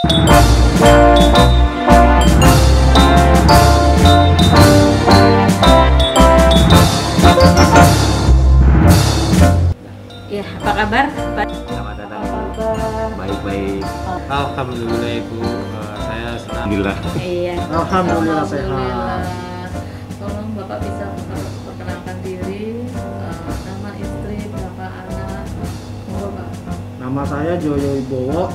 Ya, apa kabar, Pak? Selamat datang. Baik-baik. Alhamdulillah Ibu, saya senang. Alhamdulillah. Iya. Alhamdulillah sehat. Tolong Bapak bisa perkenalkan diri, nama istri, berapa anak, monggo Pak. Nama saya Joyo Wibowo,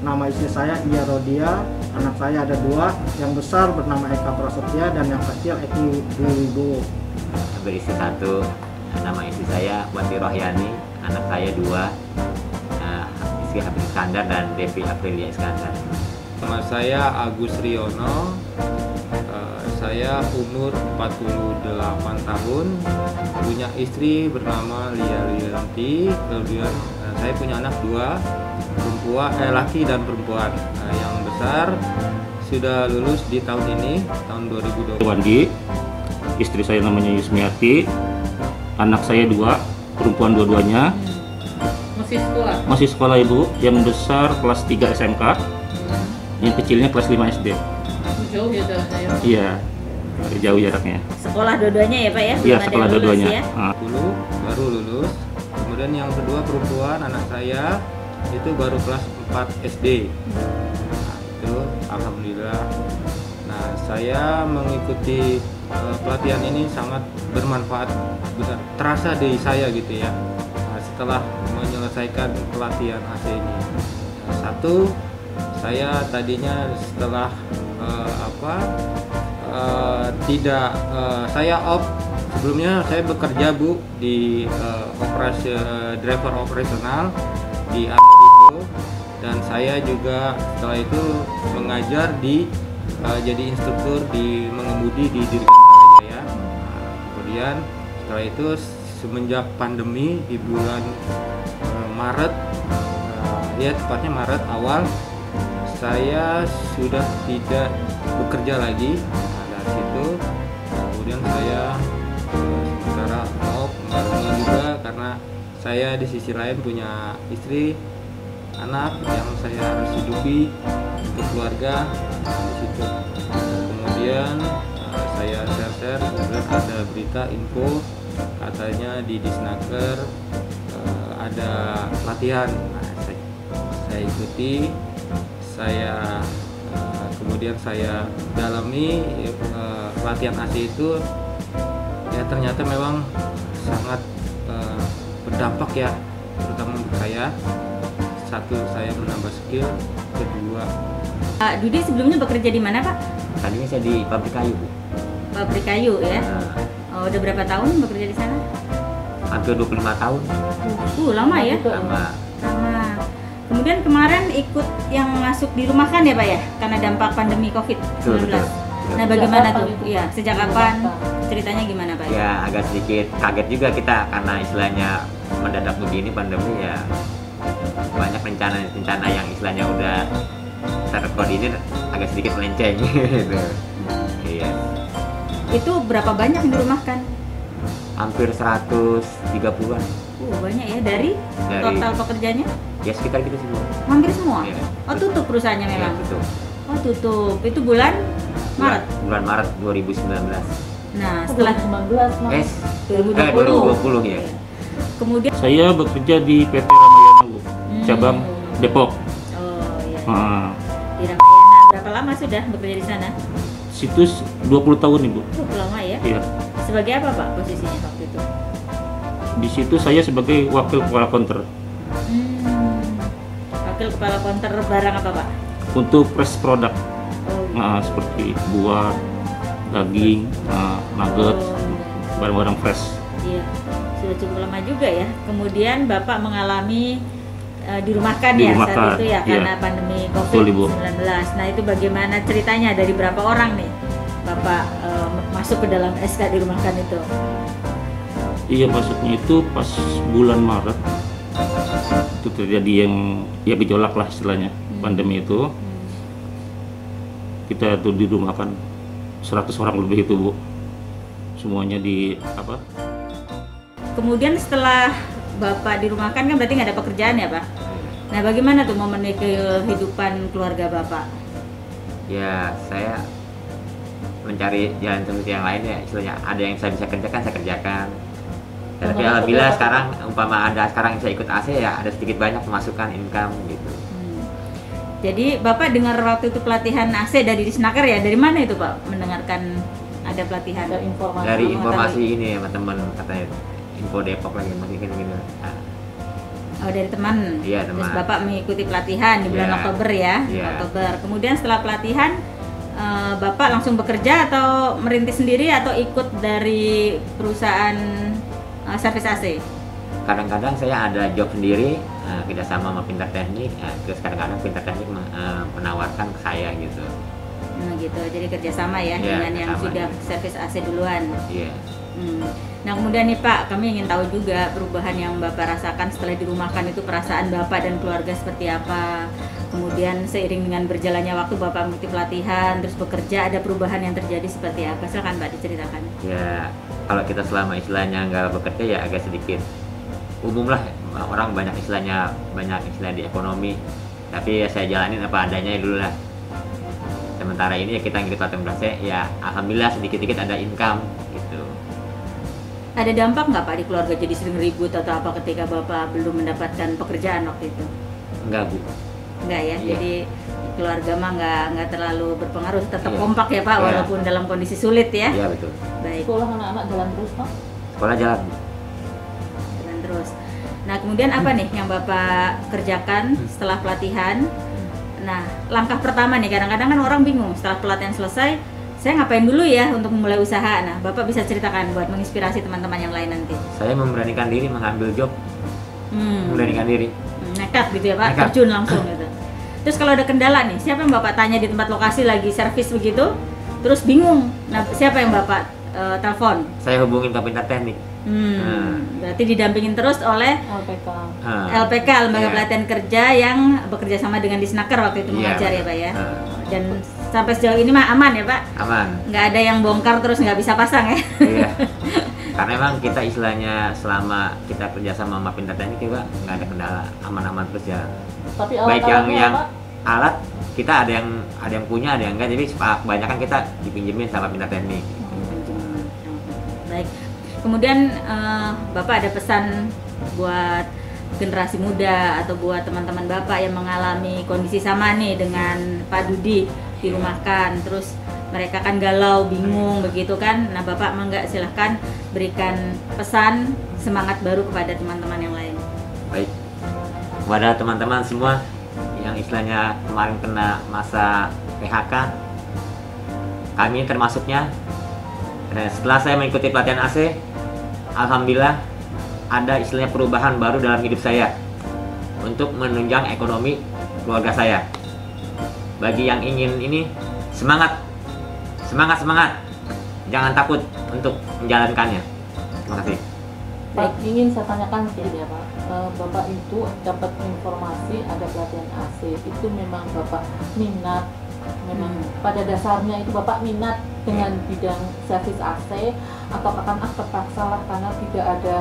nama istri saya Iya Rodia, anak saya ada 2, yang besar bernama Eka Prasetya dan yang kecil Eki Dwi Wibowo. Beristri 1, nama istri saya Wati Rohyani, anak saya 2, istri Habib Iskandar dan Devi Aprilia Iskandar. Nama saya Agus Riono, saya umur 48 tahun, punya istri bernama Lia Lianti, kemudian saya punya anak 2, laki dan perempuan. Yang besar sudah lulus di tahun ini, tahun 2020. Wandi, istri saya namanya Yusmiati, anak saya 2, perempuan dua-duanya. Masih sekolah? Masih sekolah Ibu, yang besar kelas 3 SMK, yang kecilnya kelas 5 SD. Jauh ya jaraknya? Iya, jauh jaraknya. Sekolah dua-duanya ya, Pak ya? Iya, Belum ada sekolah yang lulus dua-duanya. ya? Dulu baru lulus, kemudian yang kedua perempuan, anak saya itu baru kelas 4 SD. Nah, itu alhamdulillah. Nah, saya mengikuti pelatihan ini sangat bermanfaat, benar terasa di saya gitu ya. Nah, setelah menyelesaikan pelatihan AC ini, satu, saya tadinya setelah saya off. Sebelumnya saya bekerja Bu di driver operasional di Amerika, dan saya juga setelah itu mengajar di jadi instruktur di mengemudi di Dirgantara Jaya. Kemudian setelah itu semenjak pandemi di bulan Maret, tepatnya Maret awal, saya sudah tidak bekerja lagi. Nah, dari situ kemudian saya sementara mau kembali juga karena saya di sisi lain punya istri, anak yang saya harus hidupi untuk keluarga di situ. Kemudian saya share, kemudian ada berita info katanya di Disnaker ada latihan. Nah, saya ikuti, kemudian saya dalami latihan AC itu, ya ternyata memang sangat berdampak ya, terutama untuk saya. Satu, saya menambah skill. Kedua, Pak Dudi sebelumnya bekerja di mana, Pak? Tadinya saya di pabrik kayu Bu. Pabrik kayu ya? Nah, Oh, udah berapa tahun bekerja di sana? hampir 25 tahun. Lama ya? Lama. Lama. Kemudian kemarin ikut yang masuk dirumahkan ya, Pak ya? Karena dampak pandemi COVID-19. Betul. Nah, bagaimana Sejak tuh? kapan itu? Iya, sejak kapan? Ceritanya gimana, Pak? Ya agak sedikit kaget juga kita karena istilahnya mendadak begini pandemi ya, banyak rencana yang istilahnya udah terkoordinir agak sedikit melenceng gitu. Iya. Itu berapa banyak yang dirumahkan? Hampir 130-an. Banyak ya. Dari total pekerjanya? Ya sekitar gitu sih Bu. Hampir semua? Iya. Oh, tutup perusahaannya Ya, memang? betul. Oh, tutup. Itu bulan Maret? Bulan Maret 2019. Nah, setelah 19 Mas. 2020. 2020 ya. Kemudian Saya bekerja di PT Ramayana Bu, cabang Depok. oh iya. Nah, Di Ramayana. Berapa lama sudah bekerja di sana? situs 20 tahun Ibu. Lama ya. Iya. Sebagai apa, Pak, posisinya waktu itu? Di situ saya sebagai wakil kepala counter Wakil kepala konter barang apa, Pak? untuk fresh produk. Oh, Nah, seperti buah, daging, nugget, barang-barang fresh. iya. Sudah cukup lama juga ya. Kemudian Bapak mengalami dirumahkan ya saat Dirumahkan, itu ya, iya. karena pandemi Betul, Ibu. COVID-19. Nah, itu bagaimana ceritanya, dari berapa orang nih Bapak masuk ke dalam SK dirumahkan itu? Iya, masuknya itu pas bulan Maret. Itu terjadi yang ya gejolak lah istilahnya, pandemi itu. Kita tuh dirumahkan 100 orang lebih itu Bu. Semuanya di apa? Kemudian setelah Bapak dirumahkan kan berarti nggak ada pekerjaan ya, Pak? Nah, bagaimana tuh memenuhi kehidupan keluarga Bapak? Ya saya mencari jalan solusi yang lain ya, istilahnya ada yang saya bisa kerjakan saya kerjakan. Ya, tapi alhamdulillah sekarang umpama ada sekarang saya ikut AC ya ada sedikit banyak pemasukan income gitu. Jadi Bapak dengar waktu itu pelatihan AC dari Disnaker ya, dari mana itu Pak mendengarkan ada pelatihan? Dari informasi ini ya teman katanya info Depok lagi mungkin gitu. Nah, Oh, dari teman. Iya, Terus teman. Bapak mengikuti pelatihan di bulan Iya. Oktober ya. Iya. Oktober. Kemudian setelah pelatihan Bapak langsung bekerja atau merintis sendiri atau ikut dari perusahaan servis AC? kadang-kadang saya ada job sendiri kerjasama sama Pintar Teknik, terus kadang-kadang Pintar Teknik menawarkan ke saya gitu. Nah gitu, jadi kerjasama ya Iya, dengan yang kerjasama. sudah servis AC duluan. Iya. Nah kemudian nih Pak, kami ingin tahu juga perubahan yang Bapak rasakan setelah dirumahkan itu, perasaan Bapak dan keluarga seperti apa. Kemudian seiring dengan berjalannya waktu Bapak mengikuti pelatihan, terus bekerja, ada perubahan yang terjadi seperti apa? Silakan Pak diceritakan. Ya kalau kita selama istilahnya nggak bekerja ya agak sedikit umum lah, orang banyak istilahnya, banyak istilah di ekonomi, tapi ya saya jalanin apa adanya dulu lah. Sementara ini ya kita ngikut pelatihan berasa ya alhamdulillah sedikit-sedikit ada income gitu. Ada dampak nggak Pak di keluarga jadi sering ribut atau apa ketika Bapak belum mendapatkan pekerjaan waktu itu? Enggak Bu. Enggak ya, Iya. jadi keluarga mah nggak terlalu berpengaruh, tetap Iya. kompak ya Pak, Iya. walaupun dalam kondisi sulit ya. Iya betul. Baik, Sekolah anak-anak jalan terus Pak? Sekolah jalan Bu. jalan terus. Nah kemudian apa nih yang Bapak kerjakan setelah pelatihan? Nah langkah pertama nih, kadang-kadang kan orang bingung setelah pelatihan selesai, saya ngapain dulu ya untuk memulai usaha. Nah Bapak bisa ceritakan buat menginspirasi teman-teman yang lain nanti. Saya memberanikan diri mengambil job, memberanikan diri. Nekat gitu ya Pak, Nekat. terjun langsung gitu. Terus kalau ada kendala nih, siapa yang Bapak tanya di tempat lokasi lagi servis begitu, terus bingung, nah siapa yang Bapak telepon? Saya hubungin ke Pintar Teknik. Berarti didampingin terus oleh LPK. LPK, Lembaga Iya. Pelatihan Kerja yang bekerja sama dengan Disnaker waktu itu Iya, mengajar ya betul. Pak ya. Ah. Dan sampai sejauh ini mah aman ya Pak, Aman. nggak ada yang bongkar terus nggak bisa pasang ya. Iya. Karena memang kita istilahnya selama kita kerja sama Pintar Teknik juga nggak ada kendala, aman-aman terus ya. Tapi Baik alat-alatnya yang Pak? alat kita ada yang punya, ada yang enggak, jadi kebanyakan kita dipinjemin sama Pintar Teknik. Baik. Kemudian Bapak ada pesan buat generasi muda atau buat teman-teman Bapak yang mengalami kondisi sama nih dengan Pak Dudi, dirumahkan, terus mereka kan galau, bingung begitu kan. Nah Bapak mangga silahkan berikan pesan semangat baru kepada teman-teman yang lain. Baik. Kepada teman-teman semua yang istilahnya kemarin kena masa PHK, kami termasuknya. Setelah saya mengikuti pelatihan AC, alhamdulillah ada istilahnya perubahan baru dalam hidup saya untuk menunjang ekonomi keluarga saya. Bagi yang ingin ini, semangat, jangan takut untuk menjalankannya. Terima kasih. Pak, ingin saya tanyakan sedikit ya Pak. Bapak itu dapat informasi ada pelatihan AC, itu memang Bapak minat, memang pada dasarnya itu Bapak minat dengan bidang servis AC, atau akan terpaksa lah karena tidak ada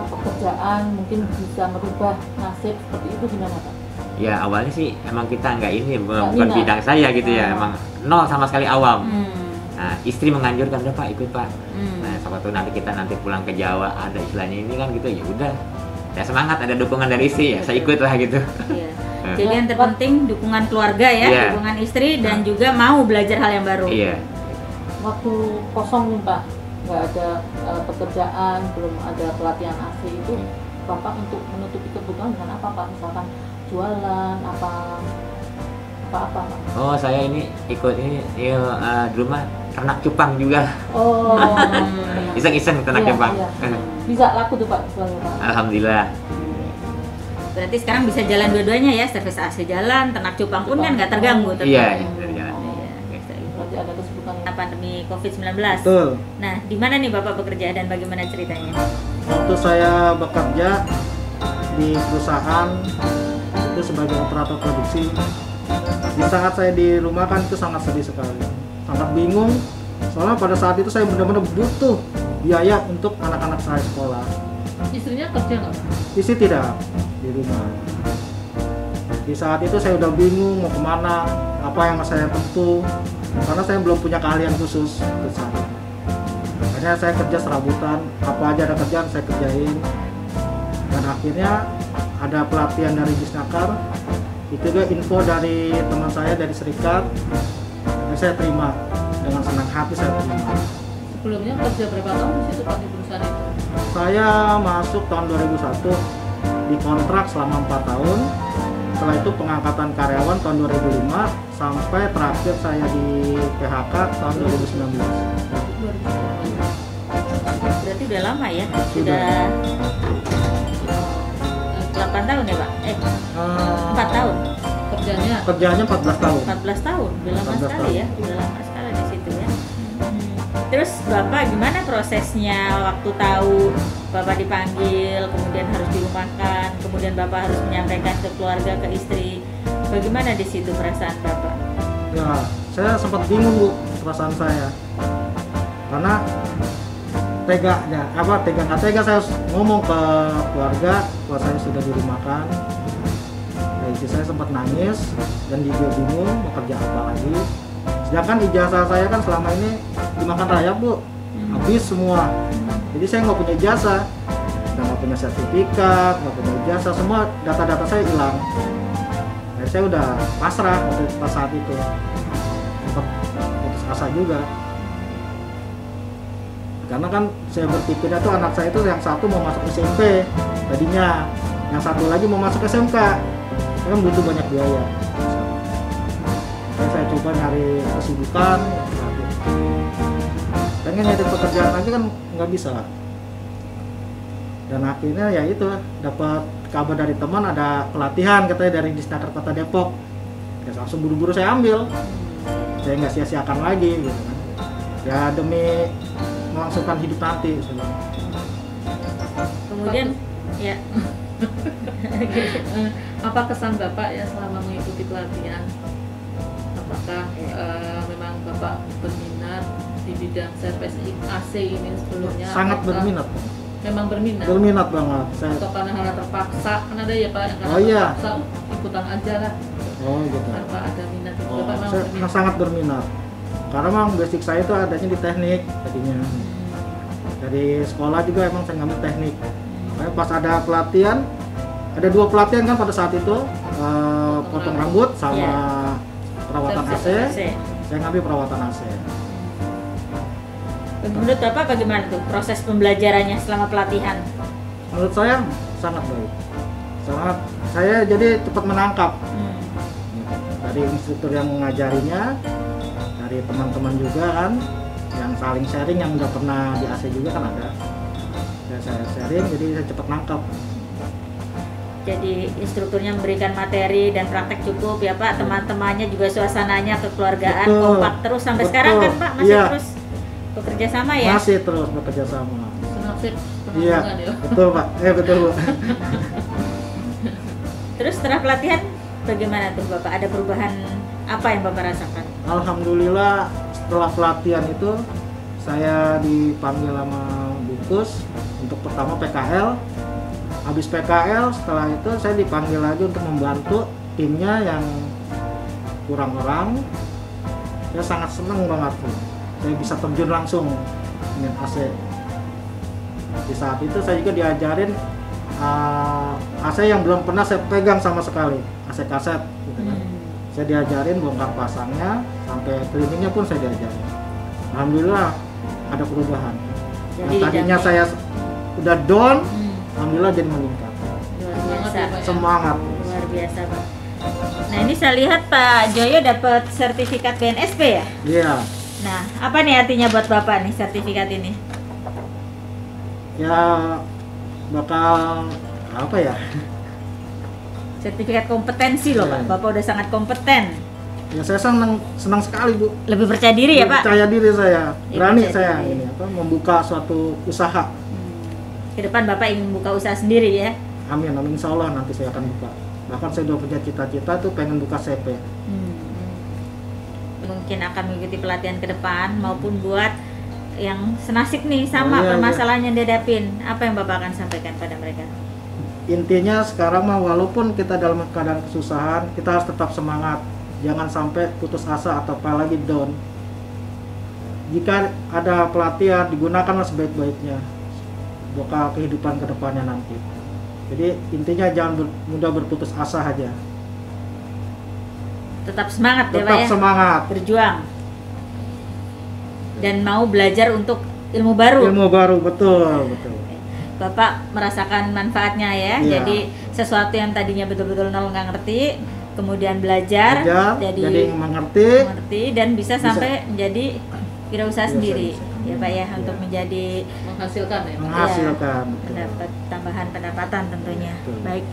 pekerjaan mungkin bisa merubah nasib, seperti itu gimana Pak? Ya awalnya sih emang kita nggak ini, bukan minat. bidang saya gitu ya, emang nol sama sekali awam. Hmm. Nah, istri menganjurkan, udah Pak ikut Pak. Hmm. Nah, siapa tahu nanti kita pulang ke Jawa ada istilahnya ini kan gitu, ya udah. Ya semangat, ada dukungan dari istri ya, saya ikut lah gitu. Iya. Jadi yang terpenting dukungan keluarga ya, Iya. dukungan istri dan juga mau belajar hal yang baru. Iya. Waktu kosong nih Pak, nggak ada pekerjaan, belum ada pelatihan AC itu, Bapak untuk menutupi kebutuhan dengan apa Pak? Misalkan jualan, apa Pak? Oh, saya ini ikut ini di rumah ternak cupang juga. Oh, Iseng-iseng ternak Iya, cupang. iya. Bisa laku tuh Pak jualnya Pak? Alhamdulillah. Berarti sekarang bisa jalan dua-duanya ya, servis AC jalan, ternak cupang pun kan nggak terganggu. Iya, dari jalan. Berarti ada kesibukan ya? Pandemi COVID-19. Betul. Nah, di mana nih Bapak bekerja dan bagaimana ceritanya? Waktu saya bekerja di perusahaan itu sebagai operator produksi, di saat saya di rumah kan itu sangat sedih sekali, sangat bingung. Soalnya pada saat itu saya benar-benar butuh biaya untuk anak-anak saya sekolah. Istrinya kerja nggak Pak? Istri tidak, di rumah. Di saat itu saya udah bingung mau kemana, apa yang saya tempuh, karena saya belum punya keahlian khusus di saat itu. Akhirnya saya kerja serabutan, apa aja ada kerjaan saya kerjain, dan akhirnya ada pelatihan dari Disnaker, itu juga info dari teman saya dari serikat, dan saya terima dengan senang hati saya terima. Sebelumnya kerja berapa tahun di situ Pak di perusahaan itu? Saya masuk tahun 2001, dikontrak selama 4 tahun. Setelah itu pengangkatan karyawan tahun 2005 sampai terakhir saya di PHK tahun 2019. Berarti udah lama ya? Sudah 8 tahun ya Pak? 4 tahun? Kerjanya 14 tahun. 14 tahun, udah lama 14 sekali tahun. ya? Udah lama sekali di situ ya. Terus Bapak gimana prosesnya waktu tahu Bapak dipanggil, kemudian harus dirumahkan, kemudian Bapak harus menyampaikan ke keluarga, ke istri. Bagaimana di situ perasaan Bapak? Ya, saya sempat bingung Bu, perasaan saya. Karena tega nggak tega saya harus ngomong ke keluarga bahwa saya sudah dirumahkan. Ya, istri saya sempat nangis dan juga bingung mau kerja apa lagi. Sedangkan ijazah saya kan selama ini dimakan rayap Bu, habis semua. Jadi saya nggak punya ijazah, nggak punya sertifikat, nggak punya ijazah, semua data-data saya hilang. Jadi saya udah pasrah waktu pas saat itu, sempat putus asa juga. Karena kan saya berpikirnya tuh anak saya itu yang satu mau masuk SMP tadinya, yang satu lagi mau masuk SMK, kan butuh banyak biaya. Saya coba nyari kesibukan, pengen nyari pekerjaan lagi kan nggak bisa. Dan akhirnya ya itu dapat kabar dari teman ada pelatihan katanya dari Disnaker Kota Depok. Ya langsung buru-buru saya ambil. Saya nggak sia-siakan lagi gitu kan. Ya demi melangsungkan hidup nanti. Kemudian ya apa kesan Bapak ya selama mengikuti pelatihan? Apakah memang Bapak berminat di bidang servis AC ini sebelumnya? Sangat apakah berminat. Memang berminat? Berminat banget. Saya. Atau karena hal terpaksa? Kan ada ya Pak yang karena Oh, iya. terpaksa ikutan aja lah. Oh gitu. Tanpa ada minat itu Oh, Bapak memang saya berminat? sangat berminat. Karena memang basic saya itu adanya di teknik tadinya. Dari sekolah juga emang saya ngambil teknik. Makanya pas ada pelatihan, ada 2 pelatihan kan pada saat itu, potong rambut sama Iya. perawatan AC. AC. Saya ngambil perawatan AC. Menurut Bapak bagaimana tuh proses pembelajarannya selama pelatihan? Menurut saya sangat baik. Sangat, saya jadi cepat menangkap dari instruktur yang mengajarinya, dari teman-teman juga kan, yang saling sharing yang udah pernah di AC juga kan ada. Saya sharing, jadi saya cepat nangkap. Jadi instrukturnya memberikan materi dan praktek cukup ya Pak, teman-temannya juga suasananya kekeluargaan, Betul. kompak terus sampai Betul. sekarang kan Pak, masih Iya. terus bekerja sama ya? Masih terus bekerja sama. Senasib Iya, penanggungan ya? betul Pak. Betul Bu. Terus setelah pelatihan bagaimana tuh Bapak? Ada perubahan apa yang Bapak rasakan? Alhamdulillah setelah pelatihan itu saya dipanggil sama Bungkus untuk pertama PKL. Habis PKL setelah itu saya dipanggil lagi untuk membantu timnya yang kurang orang. Saya sangat senang banget tuh. Saya bisa terjun langsung dengan AC. Di saat itu saya juga diajarin AC yang belum pernah saya pegang sama sekali, AC kaset gitu kan. Saya diajarin bongkar pasangnya, sampai cleaningnya pun saya diajarin. Alhamdulillah ada perubahan. Jadi Yang tadinya didampingi. saya udah down, alhamdulillah jadi meningkat. Luar biasa. ya, Pak, ya? Semangat. Luar biasa Pak. Nah ini saya lihat Pak Joyo dapat sertifikat BNSP ya? Iya. Nah apa nih artinya buat Bapak nih sertifikat ini? Ya bakal apa ya? Sertifikat kompetensi loh Pak, Iya. Bapak udah sangat kompeten. Ya saya senang sekali Bu. Lebih percaya diri ya Pak? Percaya diri saya, Iya, berani percaya saya diri. ini membuka suatu usaha. Ke depan Bapak ingin membuka usaha sendiri ya? Amin, amin, insya Allah nanti saya akan buka. Bahkan saya udah punya cita-cita tuh pengen buka CP. Mungkin akan mengikuti pelatihan ke depan maupun buat yang senasib nih sama Oh, iya, permasalahan yang dihadapin. Apa yang Bapak akan sampaikan pada mereka? intinya sekarang mah walaupun kita dalam keadaan kesusahan, kita harus tetap semangat. Jangan sampai putus asa atau apalagi down. Jika ada pelatihan, digunakanlah sebaik-baiknya buat kehidupan kedepannya nanti. Jadi intinya jangan mudah berputus asa aja. Tetap semangat ya Pak Tetap ya. semangat. Berjuang. Dan mau belajar untuk ilmu baru. Ilmu baru, betul. Bapak merasakan manfaatnya ya. Iya. Jadi sesuatu yang tadinya betul-betul nol nggak ngerti, kemudian belajar, jadi mengerti dan bisa sampai menjadi wirausaha sendiri. bisa. Ya Pak ya, untuk menjadi Menghasilkan ya. menghasilkan. mendapat tambahan pendapatan tentunya. Betul. Baik.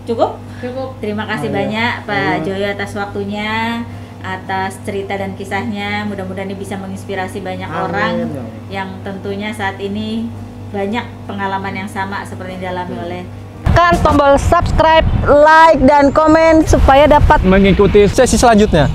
Cukup? Cukup. Terima kasih Oh, ya. banyak Pak Iya. Joyo atas waktunya, atas cerita dan kisahnya. Mudah-mudahan ini bisa menginspirasi banyak Amin, orang ya Allah. yang tentunya saat ini banyak pengalaman yang sama seperti yang dialami oleh Tekan tombol subscribe, like, dan komen supaya dapat mengikuti sesi selanjutnya.